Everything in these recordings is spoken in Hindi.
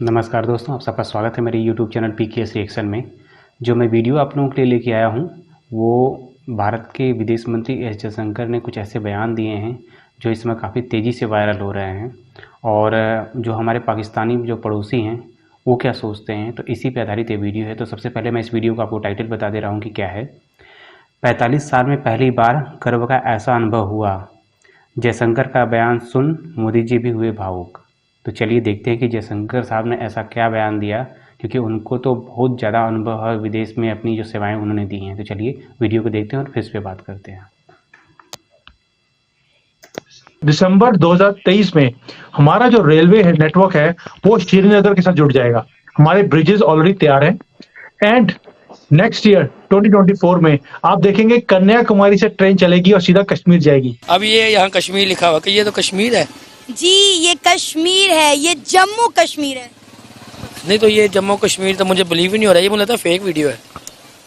नमस्कार दोस्तों, आप सबका स्वागत है मेरे YouTube चैनल PKS रिएक्शन में। जो मैं वीडियो आप लोगों के लिए लेके आया हूँ वो भारत के विदेश मंत्री एस जयशंकर ने कुछ ऐसे बयान दिए हैं जो इस समय काफ़ी तेज़ी से वायरल हो रहे हैं और जो हमारे पाकिस्तानी जो पड़ोसी हैं वो क्या सोचते हैं, तो इसी पे आधारित ये वीडियो है। तो सबसे पहले मैं इस वीडियो का आपको टाइटल बता दे रहा हूँ कि क्या है। 45 साल में पहली बार गर्व का ऐसा अनुभव हुआ, जयशंकर का बयान सुन मोदी जी भी हुए भावुक। तो चलिए देखते हैं कि जयशंकर साहब ने ऐसा क्या बयान दिया, क्योंकि उनको तो बहुत ज़्यादा अनुभव है विदेश में, अपनी जो सेवाएं उन्होंने दी हैं। तो चलिए वीडियो को देखते हैं और फिर इस पे बात करते हैं। दिसंबर 2023 में हमारा जो रेलवे नेटवर्क है वो श्रीनगर के साथ जुड़ जाएगा। हमारे ब्रिजेस ऑलरेडी तैयार हैं एंड नेक्स्ट ईयर 2024 में आप देखेंगे कन्याकुमारी से ट्रेन चलेगी और सीधा कश्मीर जाएगी। अब ये यहाँ कश्मीर लिखा हुआ कि ये तो कश्मीर है जी, ये कश्मीर है, ये जम्मू कश्मीर है। नहीं तो ये जम्मू कश्मीर तो मुझे बिलीव ही नहीं हो रहा है, ये मुझे लगता है फेक वीडियो है।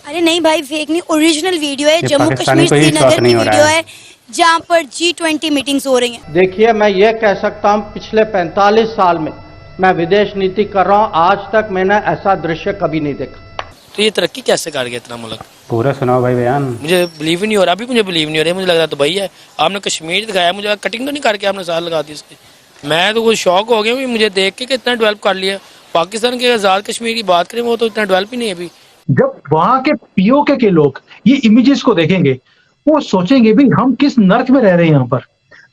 अरे नहीं भाई, फेक नहीं, ओरिजिनल वीडियो है। जम्मू पाकिस्तानी कश्मीर को ही श्रीनगर शौक नहीं की हो रहा वीडियो है जहाँ पर G20 मीटिंग्स हो रही हैं। देखिए, मैं ये कह सकता हूँ पिछले 45 साल में मैं विदेश नीति कर रहा हूँ, आज तक मैंने ऐसा दृश्य कभी नहीं देखा। तो ये तरक्की कैसे कर गया इतना मुल्क? पूरा सुनाओ भाई बयान। मुझे बिलीव ही नहीं हो रहा, अभी मुझे बिलीव नहीं हो रहा है। मुझे लग रहा तो भाई है, आपने कश्मीर दिखाया, मुझे कटिंग तो नहीं करके आपने साल लगा दी इसकी। मैं तो कुछ शौक हो गया मुझे देख के कि इतना डेवलप कर लिया। पाकिस्तान के आज़ाद कश्मीर की बात करें, वो तो इतना डेवलप ही नहीं है अभी। जब वहां के पीओके के लोग ये इमेजेस को देखेंगे वो सोचेंगे भी हम किस नर्क में रह रहे हैं यहाँ पर।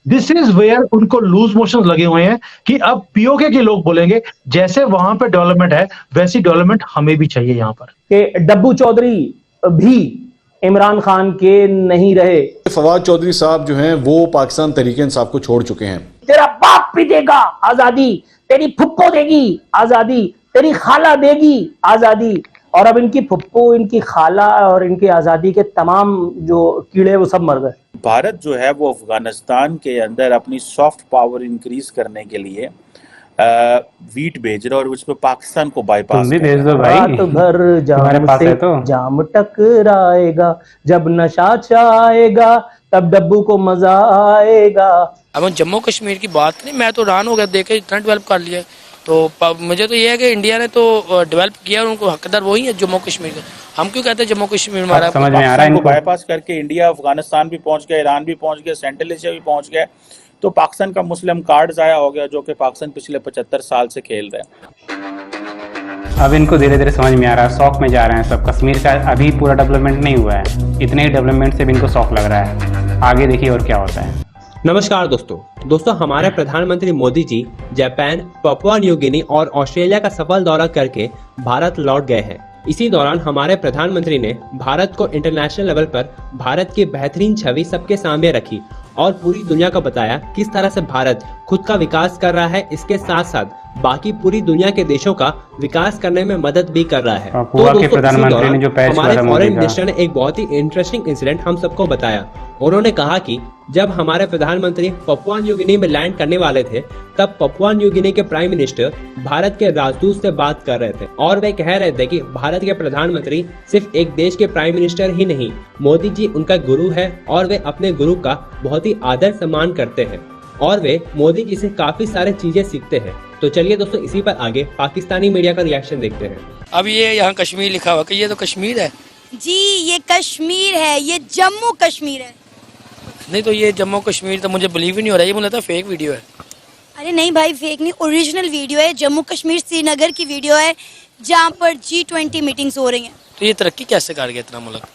दिस इज वेयर उनको लूज मोशन लगे हुए हैं कि अब पीओके के लोग बोलेंगे जैसे वहां पे डेवलपमेंट है वैसी डेवलपमेंट हमें भी चाहिए यहाँ पर। कि डब्बू चौधरी भी इमरान खान के नहीं रहे। फवाद चौधरी साहब जो हैं वो पाकिस्तान तहरीक इंसाफ को छोड़ चुके हैं। तेरा बाप भी देगा आजादी, तेरी फुप्पो देगी आजादी, तेरी खाला देगी आजादी। और अब इनकी फुप्पो, इनकी खाला और इनकी आजादी के तमाम जो कीड़े वो सब मर गए। भारत जो है वो अफगानिस्तान के अंदर अपनी सॉफ्ट पावर इंक्रीज करने के लिए वीट भेज रहा है और उसमें पाकिस्तान को बाईपास। तुम भी भेज दो भाई, रात भर तुम्हारे जाम पास से है तो। जाम टकराएगा, जब नशा छाएगा तब डब्बू को मजा आएगा। अब हम जम्मू कश्मीर की बात करें, मैं तो हैरान हो गया देख के इतना डेवलप कर लिया। तो मुझे तो ये है कि इंडिया ने तो डेवलप किया और उनको हकदार वही है जम्मू कश्मीर का। हम क्यों कहते हैं जम्मू कश्मीर हमारा? समझ में आ रहा है इनको। बाईपास करके इंडिया अफगानिस्तान भी पहुंच गया, ईरान भी पहुंच गया, सेंट्रल एशिया भी पहुंच गया। तो पाकिस्तान का मुस्लिम कार्ड जाया हो गया जो कि पाकिस्तान पिछले 75 साल से खेल रहा है। अब इनको धीरे धीरे समझ में आ रहा है, शौक में जा रहे हैं सब। कश्मीर का अभी पूरा डेवलपमेंट नहीं हुआ है, इतने ही डेवलपमेंट से भी इनको शौक लग रहा है। आगे देखिए और क्या होता है। नमस्कार दोस्तों, हमारे प्रधानमंत्री Modi ji Japan, Papua New Guinea और ऑस्ट्रेलिया का सफल दौरा करके भारत लौट गए हैं। इसी दौरान हमारे प्रधानमंत्री ने भारत को इंटरनेशनल लेवल पर भारत की बेहतरीन छवि सबके सामने रखी और पूरी दुनिया को बताया किस तरह से भारत खुद का विकास कर रहा है, इसके साथ साथ बाकी पूरी दुनिया के देशों का विकास करने में मदद भी कर रहा है। तो दोस्तों, प्रधानमंत्री ने जो हमारे फॉरेन मिनिस्टर ने एक बहुत ही इंटरेस्टिंग इंसिडेंट हम सबको बताया। उन्होंने कहा कि जब हमारे प्रधानमंत्री पपुआ न्यू गिनी में लैंड करने वाले थे तब पपुआ न्यू गिनी के प्राइम मिनिस्टर भारत के राजदूत से बात कर रहे थे और वे कह रहे थे कि भारत के प्रधानमंत्री सिर्फ एक देश के प्राइम मिनिस्टर ही नहीं, मोदी जी उनका गुरु है और वे अपने गुरु का बहुत ही आदर सम्मान करते हैं और वे मोदी जी से काफी सारे चीजें सीखते हैं। तो चलिए दोस्तों, इसी पर आगे पाकिस्तानी मीडिया का रिएक्शन देखते हैं। अब ये यहाँ कश्मीर लिखा हुआ कि ये तो कश्मीर है। जी, ये कश्मीर है, ये जम्मू कश्मीर है। नहीं तो ये जम्मू कश्मीर तो मुझे बिलीव ही नहीं हो रहा है, ये मुझे लगता है फेक वीडियो है। अरे नहीं भाई, फेक नहीं, ओरिजिनल वीडियो है। जम्मू कश्मीर श्रीनगर की वीडियो है जहाँ पर G20 मीटिंग्स हो रही हैं। तो ये तरक्की कैसे कर गया इतना मुल्क?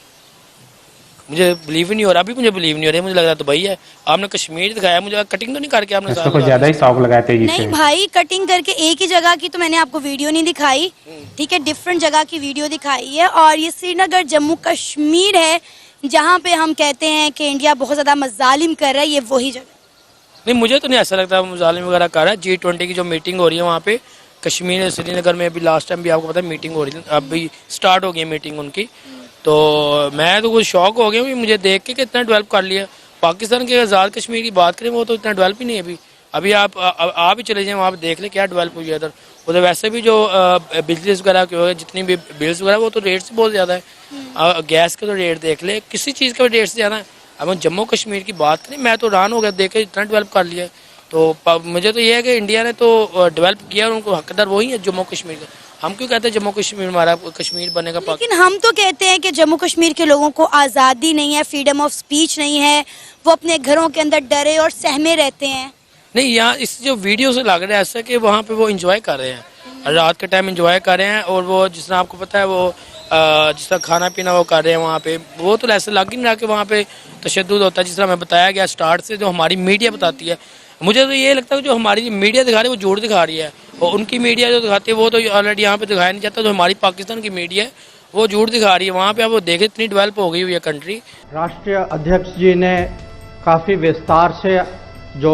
मुझे बिलीव ही नहीं हो रहा, अभी मुझे बिलीव नहीं हो रहा है। मुझे लग रहा तो भाई है, आपने कश्मीर दिखाया, मुझे कटिंग तो नहीं करके आपने साल कुछ ज्यादा ही शौक लगाए तेजी से। नहीं भाई, कटिंग करके एक ही जगह की तो मैंने आपको वीडियो नहीं दिखाई, ठीक है, डिफरेंट जगह की वीडियो दिखाई है। और ये श्रीनगर जम्मू कश्मीर है जहाँ पे हम कहते हैं कि इंडिया बहुत ज्यादा मजालिम कर रहा है, ये वही जगह। नहीं, मुझे तो नहीं ऐसा लगता मुजालिम वगैरह कर रहा है। G20 की जो मीटिंग हो रही है वहाँ पे कश्मीर श्रीनगर में, अभी लास्ट टाइम भी आपको पता है मीटिंग हो रही थी, अब भी स्टार्ट हो गई मीटिंग उनकी। तो मैं तो कुछ शौक हो गया मुझे देख के कि इतना डेवलप कर लिया। पाकिस्तान के आज़ाद कश्मीर की बात करें, वो तो इतना डेवलप ही नहीं है अभी। अभी आप ही चले जाएं वहाँ पे देख ले क्या डेवलप हुई है इधर उधर। वैसे भी जो बिजली वगैरह की हो, जितनी भी बिल्स वगैरह, वो तो रेट से बहुत ज़्यादा है। गैस के तो रेट देख ले, किसी चीज़ का रेट से ज़्यादा है। अब हम जम्मू कश्मीर की बात करें, मैं तो हैरान हो गया देख के इतना डेवलप कर लिया। तो मुझे तो ये है कि इंडिया ने तो डेवलप किया और उनको हकदार वही है जम्मू कश्मीर का। हम क्यों कहते हैं जम्मू कश्मीर हमारा कश्मीर बनेगा लेकिन हम तो कहते हैं कि जम्मू कश्मीर के लोगों को आज़ादी नहीं है, फ्रीडम ऑफ स्पीच नहीं है, वो अपने घरों के अंदर डरे और सहमे रहते हैं। नहीं, यहाँ इस जो वीडियो से लग रहा है ऐसा कि वहाँ पे वो एंजॉय कर रहे हैं, रात के टाइम एंजॉय कर रहे हैं। और वो जिस तरह आपको पता है वो जिस तरह खाना पीना वो कर रहे हैं वहाँ पे, वो तो ऐसे लग ही नहीं रहा कि वहाँ पे तशद्दुद होता है जिस तरह हमें बताया गया स्टार्ट से, जो हमारी मीडिया बताती है। मुझे तो ये लगता है जो हमारी मीडिया दिखा रही है वो झूठ दिखा रही है, और उनकी मीडिया जो दिखाती है वो तो ऑलरेडी यहाँ पे दिखाया नहीं जाता। जो हमारी पाकिस्तान की मीडिया है वो झूठ दिखा रही है। वहाँ पे आप वो देखें इतनी डेवलप हो गई हुई है कंट्री। राष्ट्रीय अध्यक्ष जी ने काफ़ी विस्तार से जो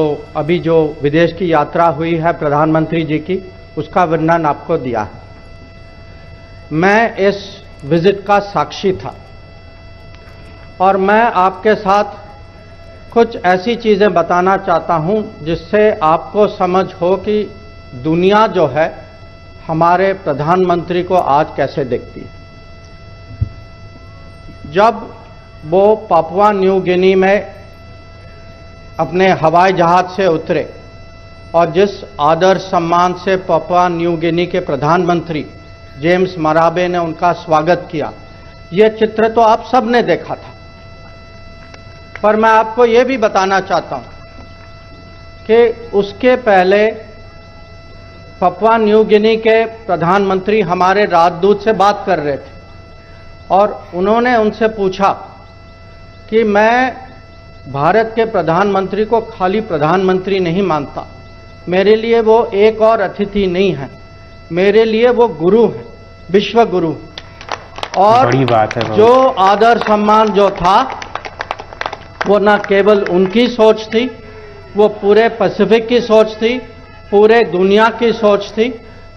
विदेश की यात्रा हुई है प्रधानमंत्री जी की, उसका वर्णन आपको दिया है। मैं इस विजिट का साक्षी था और मैं आपके साथ कुछ ऐसी चीज़ें बताना चाहता हूं जिससे आपको समझ हो कि दुनिया जो है हमारे प्रधानमंत्री को आज कैसे देखती है। जब वो पापुआ न्यू गिनी में अपने हवाई जहाज से उतरे और जिस आदर सम्मान से पापुआ न्यू गिनी के प्रधानमंत्री जेम्स मराबे ने उनका स्वागत किया, ये चित्र तो आप सब ने देखा था। पर मैं आपको ये भी बताना चाहता हूं कि उसके पहले पापुआ न्यू गिनी के प्रधानमंत्री हमारे राजदूत से बात कर रहे थे और उन्होंने उनसे पूछा कि मैं भारत के प्रधानमंत्री को खाली प्रधानमंत्री नहीं मानता, मेरे लिए वो एक और अतिथि नहीं है, मेरे लिए वो गुरु है, विश्व गुरु। और बड़ी बात है जो आदर सम्मान जो था वो न केवल उनकी सोच थी, वो पूरे पैसिफिक की सोच थी, पूरे दुनिया की सोच थी।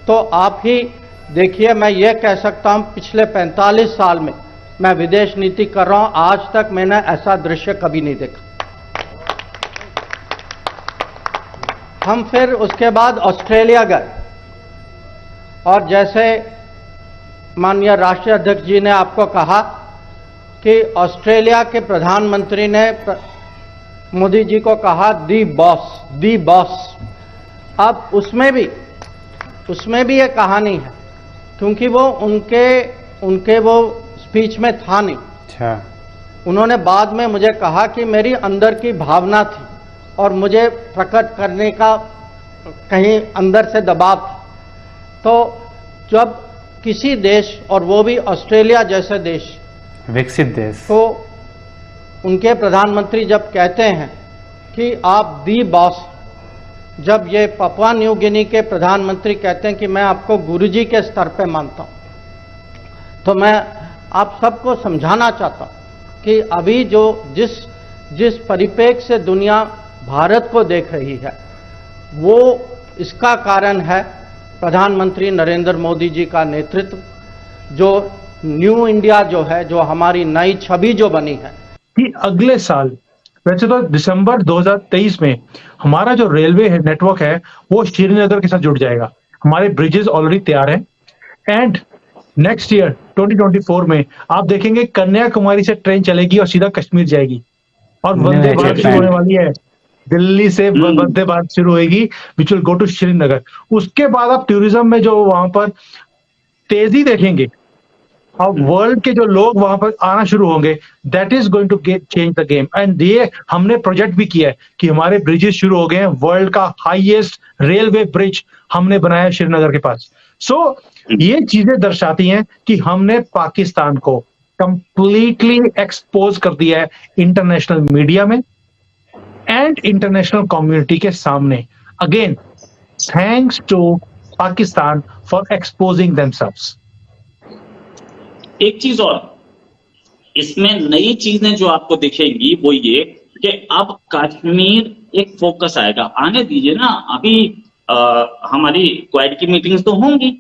तो आप ही देखिए, मैं ये कह सकता हूं पिछले 45 साल में मैं विदेश नीति कर रहा हूं, आज तक मैंने ऐसा दृश्य कभी नहीं देखा। हम फिर उसके बाद ऑस्ट्रेलिया गए और जैसे माननीय राष्ट्रीय अध्यक्ष जी ने आपको कहा कि ऑस्ट्रेलिया के प्रधानमंत्री ने मोदी जी को कहा दी बॉस। अब उसमें भी ये कहानी है, क्योंकि वो उनके वो स्पीच में था नहीं। अच्छा। उन्होंने बाद में मुझे कहा कि मेरी अंदर की भावना थी और मुझे प्रकट करने का कहीं अंदर से दबाव था। तो जब किसी देश, और वो भी ऑस्ट्रेलिया जैसे देश, विकसित देश, तो उनके प्रधानमंत्री जब कहते हैं कि आप दी बॉस, जब ये पापुआ न्यू गिनी के प्रधानमंत्री कहते हैं कि मैं आपको गुरुजी के स्तर पे मानता हूं, तो मैं आप सबको समझाना चाहता हूं कि अभी जो जिस परिप्रेक्ष्य से दुनिया भारत को देख रही है, वो इसका कारण है प्रधानमंत्री नरेंद्र मोदी जी का नेतृत्व, जो न्यू इंडिया जो है, जो हमारी नई छवि जो बनी है। कि अगले साल, वैसे तो दिसंबर 2023 में हमारा जो रेलवे नेटवर्क है वो श्रीनगर के साथ जुड़ जाएगा। हमारे ब्रिजेस ऑलरेडी तैयार हैं एंड नेक्स्ट ईयर 2024 में आप देखेंगे कन्याकुमारी से ट्रेन चलेगी और सीधा कश्मीर जाएगी और वंदे भारत शुरू होने वाली है। दिल्ली से वंदे भारत शुरू होगी which will go to Srinagar. उसके बाद आप टूरिज्म में जो वहां पर तेजी देखेंगे और वर्ल्ड के जो लोग वहां पर आना शुरू होंगे, that is going to change the game. And ये हमने प्रोजेक्ट भी किया है कि हमारे ब्रिजेस शुरू हो गए हैं। वर्ल्ड का हाईएस्ट रेलवे ब्रिज हमने बनाया है श्रीनगर के पास। सो ये चीजें दर्शाती हैं कि हमने पाकिस्तान को कंप्लीटली एक्सपोज कर दिया है इंटरनेशनल मीडिया में एंड इंटरनेशनल कम्युनिटी के सामने। Again thanks to Pakistan for exposing themselves. एक चीज और इसमें नई चीजें जो आपको दिखेंगी वो ये कि अब कश्मीर एक फोकस आएगा। आने दीजिए ना, अभी हमारी क्वाड की मीटिंग्स तो होंगी,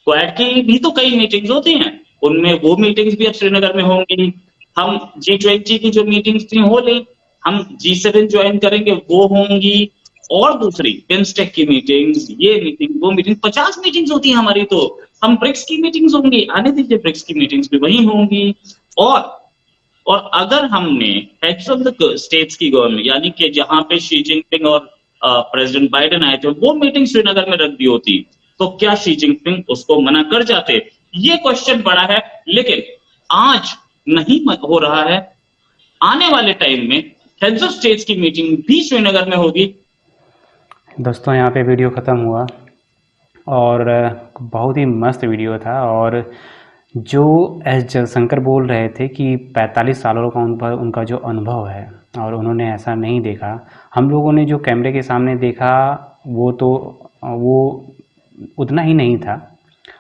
क्वाड की भी तो कई मीटिंग्स होती हैं, उनमें वो मीटिंग्स भी अब श्रीनगर में होंगी। हम G20 की जो मीटिंग्स थी हो ली, हम G7 ज्वाइन करेंगे वो होंगी, और दूसरी बिम्स्टेक की मीटिंग्स, ये मीटिंग वो मीटिंग, 50 मीटिंग्स होती हैं हमारी। तो हम ब्रिक्स की मीटिंग्स होंगी, आने दीजिए ब्रिक्स की मीटिंग्स भी वही होंगी। और अगर हमने हेड्स ऑफ द स्टेट्स की गवर्नमेंट, यानी कि जहां पे शी जिनपिंग और प्रेसिडेंट बाइडेन आए थे, वो मीटिंग श्रीनगर में रख दी होती तो क्या शी जिनपिंग उसको मना कर जाते? ये क्वेश्चन बड़ा है। लेकिन आज नहीं हो रहा है, आने वाले टाइम में हेड्स ऑफ स्टेट्स की मीटिंग भी श्रीनगर में होगी। दोस्तों यहाँ पे वीडियो ख़त्म हुआ और बहुत ही मस्त वीडियो था। और जो एस जयशंकर बोल रहे थे कि 45 सालों का उनका जो अनुभव है और उन्होंने ऐसा नहीं देखा, हम लोगों ने जो कैमरे के सामने देखा वो उतना ही नहीं था।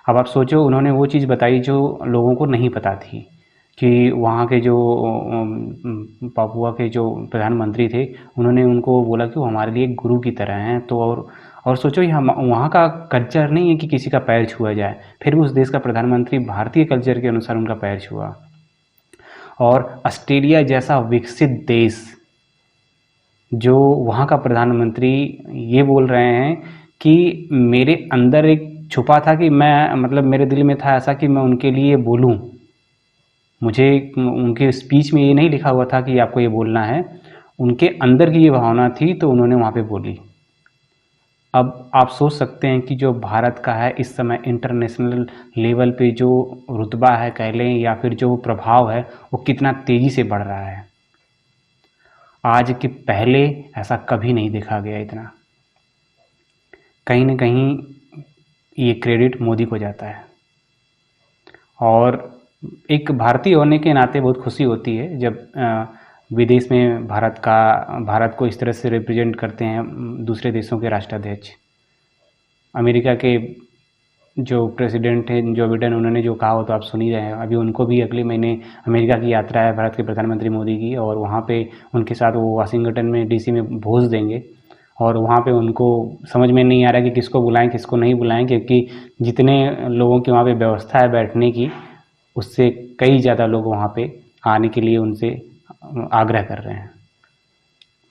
अब आप सोचो, उन्होंने वो चीज़ बताई जो लोगों को नहीं पता थी कि वहाँ के जो पापुआ के जो प्रधानमंत्री थे, उन्होंने उनको बोला कि वो हमारे लिए गुरु की तरह हैं। तो और सोचो, ये वहाँ का कल्चर नहीं है कि किसी का पैर छुआ जाए, फिर भी उस देश का प्रधानमंत्री भारतीय कल्चर के अनुसार उनका पैर छुआ। और ऑस्ट्रेलिया जैसा विकसित देश, जो वहाँ का प्रधानमंत्री ये बोल रहे हैं कि मेरे अंदर एक छुपा था कि मैं, मतलब मेरे दिल में था ऐसा कि मैं उनके लिए बोलूं, मुझे उनके स्पीच में ये नहीं लिखा हुआ था कि आपको ये बोलना है, उनके अंदर की ये भावना थी तो उन्होंने वहाँ पे बोली। अब आप सोच सकते हैं कि जो भारत का है इस समय इंटरनेशनल लेवल पे जो रुतबा है कह लें, या फिर जो प्रभाव है, वो कितना तेज़ी से बढ़ रहा है। आज के पहले ऐसा कभी नहीं देखा गया इतना। कहीं न कहीं ये क्रेडिट मोदी को जाता है। और एक भारतीय होने के नाते बहुत खुशी होती है जब विदेश में भारत को इस तरह से रिप्रेजेंट करते हैं दूसरे देशों के राष्ट्राध्यक्ष। अमेरिका के जो प्रेसिडेंट हैं जो बाइडेन, उन्होंने जो कहा हो तो आप सुन ही रहे हैं। अभी उनको भी अगले महीने अमेरिका की यात्रा है भारत के प्रधानमंत्री मोदी की, और वहाँ पे उनके साथ वो वाशिंगटन में DC में भोज देंगे। और वहाँ पे उनको समझ में नहीं आ रहा कि किसको बुलाएं किसको नहीं बुलाएं, क्योंकि जितने लोगों की वहाँ पे व्यवस्था है बैठने की, उससे कई ज़्यादा लोग वहाँ पे आने के लिए उनसे आग्रह कर रहे हैं।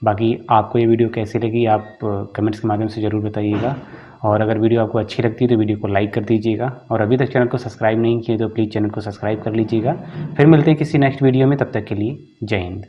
बाकी आपको ये वीडियो कैसी लगी आप कमेंट्स के माध्यम से ज़रूर बताइएगा। और अगर वीडियो आपको अच्छी लगती है तो वीडियो को लाइक कर दीजिएगा, और अभी तक चैनल को सब्सक्राइब नहीं किए तो प्लीज़ चैनल को सब्सक्राइब कर लीजिएगा। फिर मिलते हैं किसी नेक्स्ट वीडियो में, तब तक के लिए जय हिंद।